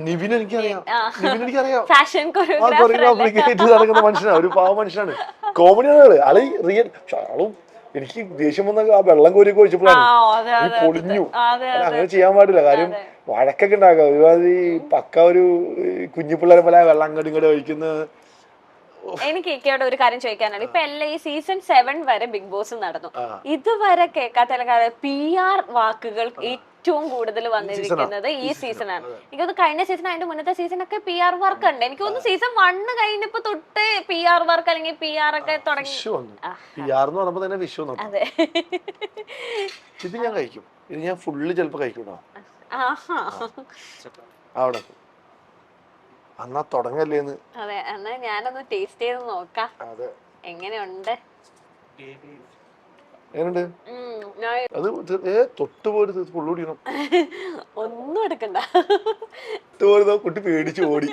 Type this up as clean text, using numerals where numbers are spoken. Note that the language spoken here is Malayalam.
നിവിൻ എനിക്കറിയാം. ഫാഷൻ കൊറിയോഗ്രാഫർ നടക്കുന്ന മനുഷ്യനാണ്, ഒരു പാവ മനുഷ്യനാണ്, കോമഡിയാണ് ആള്. റിയൽ ആളും എനിക്ക് ദേഷ്യം വന്ന ആ വെള്ളം കോരിയൊക്കെ ഒഴിച്ചപ്പോഴാണ് പൊളിഞ്ഞു. അങ്ങനെ ചെയ്യാൻ പാടില്ല. കാര്യം വഴക്കൊക്കെ ഉണ്ടാക്കാം ഒരുമാതിരി പക്ക ഒരു കുഞ്ഞു പിള്ളേരെ പോലെ വെള്ളം അങ്ങോട്ടും ഇങ്ങോട്ടും ഒഴിക്കുന്നത്. എനിക്ക് ഇക്കയോട് ഒരു കാര്യം ചോദിക്കാനാണ്. ഇപ്പൊ എല്ലാ ഈ സീസൺ 7 വരെ ബിഗ് ബോസ് നടന്നു, ഇതുവരെ കേൾക്കാത്ത PR വാക്കുകൾ ഏറ്റവും കൂടുതൽ വന്നിരിക്കുന്നത് ഈ സീസണാണ്. എനിക്കൊന്ന് കഴിഞ്ഞ സീസൺ, അതിന്റെ മുന്നത്തെ സീസണൊക്കെ PR വർക്ക് ഉണ്ട്. എനിക്ക് തോന്നുന്നു സീസൺ 1 കഴിഞ്ഞപ്പോ തൊട്ട് PR വർക്ക് അല്ലെങ്കിൽ PR ഒക്കെ തുടങ്ങി. അതെ, ഇത് ഞാൻ കഴിക്കും, ഇത് ഞാൻ ഫുള്ള് ചിലപ്പോ കഴിക്കൂട്ടോ. അവിടെ എന്നാ തുടങ്ങല്ലേന്ന്. അതെ, എന്നാ ഞാനൊന്ന് ടേസ്റ്റ് ചെയ്ത് നോക്കാം എങ്ങനെയുണ്ട്. അത് തൊട്ടുപോലും ഫുള്ളുടിക്കണം, ഒന്നും എടുക്കണ്ട. കുട്ടി പേടിച്ചു ഓടി.